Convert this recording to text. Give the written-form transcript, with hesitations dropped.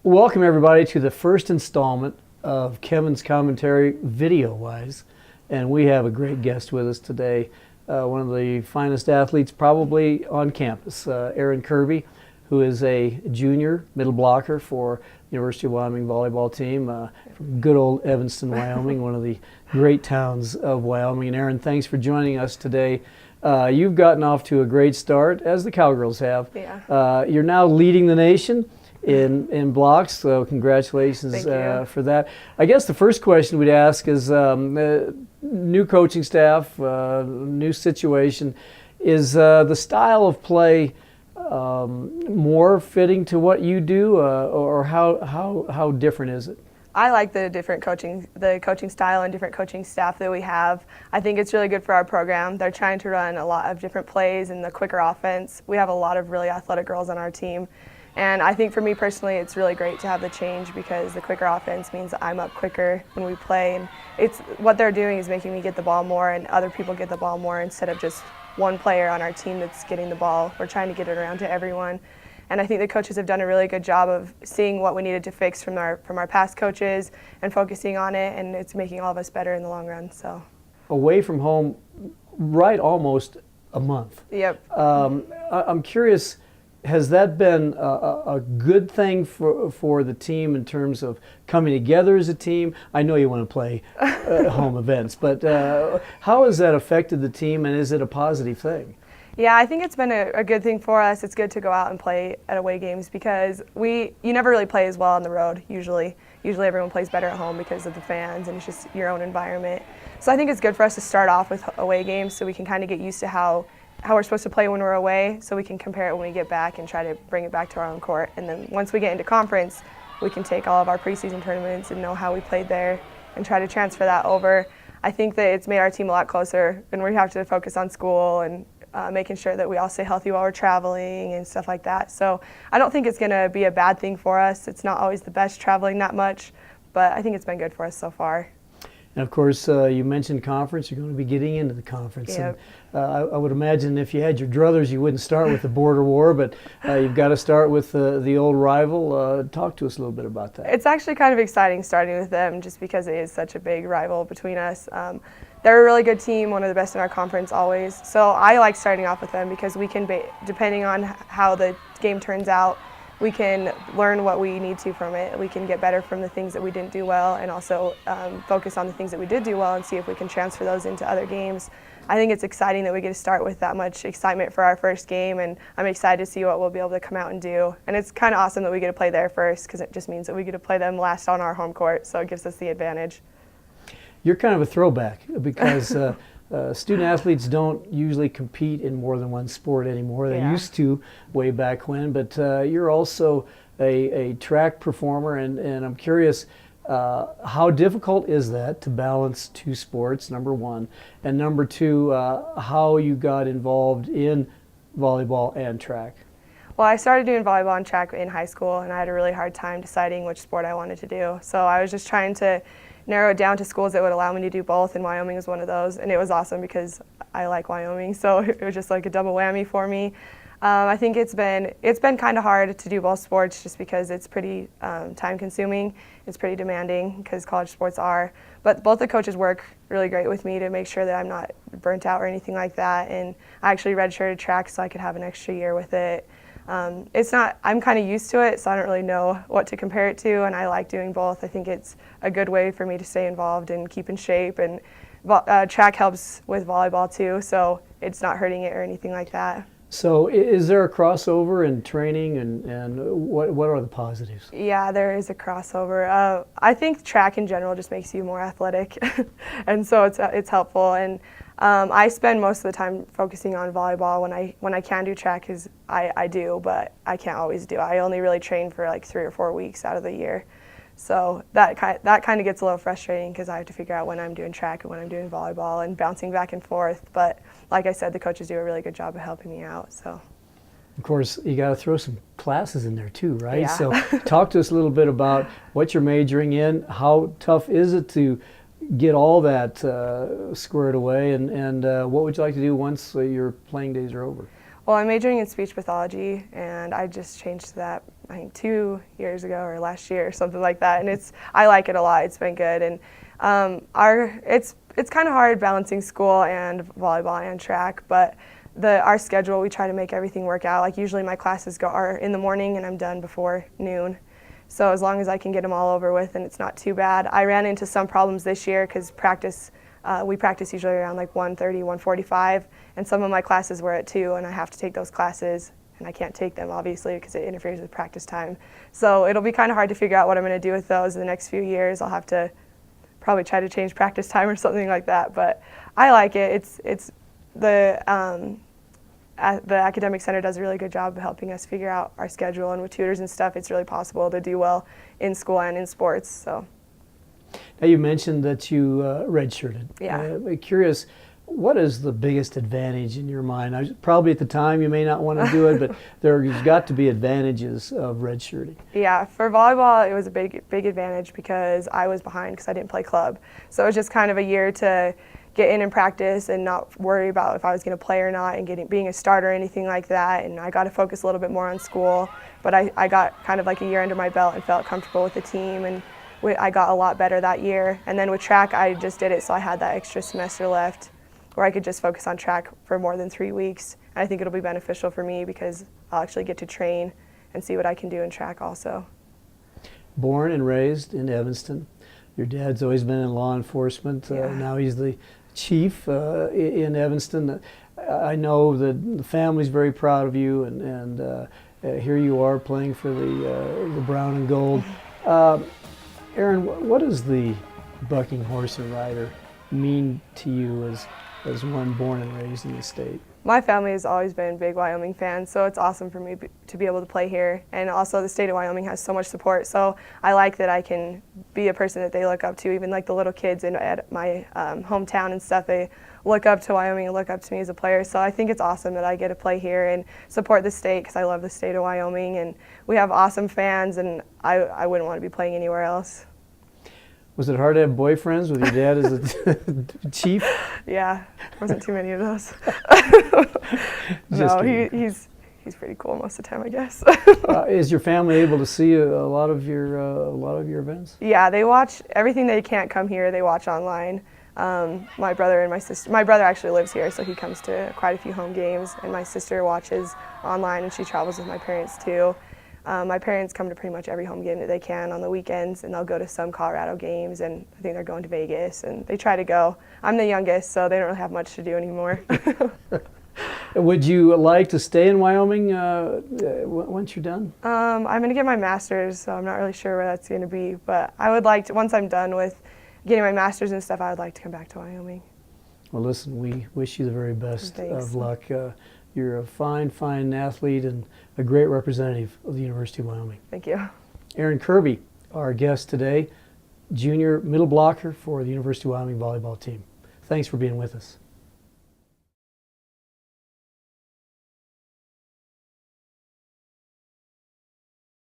Welcome everybody to the first installment of Kevin's commentary video-wise, and we have a great guest with us today, one of the finest athletes probably on campus, Erin Kirby, who is a junior middle blocker for the University of Wyoming volleyball team from good old Evanston, Wyoming, one of the great towns of Wyoming. And Erin, thanks for joining us today. You've gotten off to a great start, as the Cowgirls have. Yeah. You're now leading the nation in blocks, so congratulations for that. I guess the first question we'd ask is new coaching staff, new situation. Is the style of play more fitting to what you do, or how different is it? I like the coaching style and different coaching staff that we have. I think it's really good for our program. They're trying to run a lot of different plays and the quicker offense. We have a lot of really athletic girls on our team. And I think for me personally, it's really great to have the change because the quicker offense means I'm up quicker when we play. And it's what they're doing is making me get the ball more and other people get the ball more instead of just one player on our team that's getting the ball. We're trying to get it around to everyone. And I think the coaches have done a really good job of seeing what we needed to fix from our past coaches and focusing on it, and it's making all of us better in the long run. So, away from home, right, almost a month. Yep. I'm curious, has that been a good thing for the team in terms of coming together as a team? I know you want to play home events, but how has that affected the team, and is it a positive thing? Yeah, I think it's been a good thing for us. It's good to go out and play at away games because you never really play as well on the road usually. Usually everyone plays better at home because of the fans and it's just your own environment. So I think it's good for us to start off with away games so we can kind of get used to how we're supposed to play when we're away, so we can compare it when we get back and try to bring it back to our own court. And then once we get into conference, we can take all of our preseason tournaments and know how we played there and try to transfer that over. I think that it's made our team a lot closer, and we have to focus on school and making sure that we all stay healthy while we're traveling and stuff like that. So I don't think it's going to be a bad thing for us. It's not always the best traveling that much, but I think it's been good for us so far. And of course, you mentioned conference. You're going to be getting into the conference. Yep. And, I would imagine if you had your druthers, you wouldn't start with the border war, but you've got to start with the old rival. Talk to us a little bit about that. It's actually kind of exciting starting with them just because it is such a big rival between us. They're a really good team, one of the best in our conference always. So I like starting off with them because we can, depending on how the game turns out, we can learn what we need to from it. We can get better from the things that we didn't do well and also focus on the things that we did do well and see if we can transfer those into other games. I think it's exciting that we get to start with that much excitement for our first game, and I'm excited to see what we'll be able to come out and do. And it's kind of awesome that we get to play there first because it just means that we get to play them last on our home court, so it gives us the advantage. You're kind of a throwback because student athletes don't usually compete in more than one sport anymore. They used to way back when, but you're also a track performer, and I'm curious, how difficult is that to balance two sports, number one, and number two, how you got involved in volleyball and track? Well, I started doing volleyball and track in high school, and I had a really hard time deciding which sport I wanted to do. So I was just trying to narrow it down to schools that would allow me to do both, and Wyoming was one of those, and it was awesome because I like Wyoming, so it was just like a double whammy for me. I think it's been kind of hard to do both sports just because it's pretty time consuming, it's pretty demanding because college sports are, but both the coaches work really great with me to make sure that I'm not burnt out or anything like that, and I actually redshirted track so I could have an extra year with it. I'm kind of used to it, so I don't really know what to compare it to, and I like doing both. I think it's a good way for me to stay involved and keep in shape, and track helps with volleyball too, so it's not hurting it or anything like that. So is there a crossover in training, and what are the positives? Yeah, there is a crossover. I think track in general just makes you more athletic, and so it's helpful. And I spend most of the time focusing on volleyball. When I can do track, because I do, but I can't always do. I only really train for like 3 or 4 weeks out of the year. So that kind of gets a little frustrating because I have to figure out when I'm doing track and when I'm doing volleyball and bouncing back and forth. But like I said, the coaches do a really good job of helping me out. So. Of course, you got to throw some classes in there too, right? Yeah. So talk to us a little bit about what you're majoring in. How tough is it to get all that squared away, and what would you like to do once your playing days are over? Well, I'm majoring in speech pathology, and I just changed that I think 2 years ago or last year or something like that, and I like it a lot. It's been good, and it's kind of hard balancing school and volleyball and track, but our schedule, we try to make everything work out. Like usually my classes are in the morning and I'm done before noon. So as long as I can get them all over with and it's not too bad. I ran into some problems this year because we practice usually around like 1:30, 1:45, and some of my classes were at 2, and I have to take those classes, and I can't take them obviously because it interferes with practice time. So it'll be kind of hard to figure out what I'm going to do with those in the next few years. I'll have to probably try to change practice time or something like that, but I like it. The academic center does a really good job of helping us figure out our schedule, and with tutors and stuff, it's really possible to do well in school and in sports. So. Now you mentioned that you redshirted. Yeah. I'm curious, what is the biggest advantage in your mind? Probably at the time you may not want to do it, but there's got to be advantages of redshirting. Yeah, for volleyball it was a big advantage because I was behind because I didn't play club. So it was just kind of a year to get in and practice and not worry about if I was going to play or not and being a starter or anything like that. And I got to focus a little bit more on school, but I got kind of like a year under my belt and felt comfortable with the team, and I got a lot better that year. And then with track, I just did it so I had that extra semester left where I could just focus on track for more than 3 weeks. And I think it'll be beneficial for me because I'll actually get to train and see what I can do in track also. Born and raised in Evanston. Your dad's always been in law enforcement. Now he's the chief in Evanston. I know that the family's very proud of you, and here you are playing for the brown and gold. Erin, what does the bucking horse and rider mean to you as one born and raised in the state? My family has always been big Wyoming fans, so it's awesome for me to be able to play here. And also the state of Wyoming has so much support, so I like that I can be a person that they look up to. Even like the little kids at my hometown and stuff, they look up to Wyoming and look up to me as a player. So I think it's awesome that I get to play here and support the state because I love the state of Wyoming, and we have awesome fans, and I wouldn't want to be playing anywhere else. Was it hard to have boyfriends with your dad as a chief? Yeah, wasn't too many of those. Just no, he's pretty cool most of the time, I guess. Is your family able to see a lot of your events? Yeah, they watch everything. They can't come here. They watch online. My brother and my sister. My brother actually lives here, so he comes to quite a few home games, and my sister watches online, and she travels with my parents too. My parents come to pretty much every home game that they can on the weekends, and they'll go to some Colorado games, and I think they're going to Vegas, and they try to go. I'm the youngest, so they don't really have much to do anymore. Would you like to stay in Wyoming once you're done? I'm going to get my master's, so I'm not really sure where that's going to be, but I would like to, once I'm done with getting my master's and stuff, I would like to come back to Wyoming. Well, listen, we wish you the very best Thanks. of luck. You're a fine athlete and a great representative of the University of Wyoming. Thank you. Erin Kirby, our guest today, junior middle blocker for the University of Wyoming volleyball team. Thanks for being with us.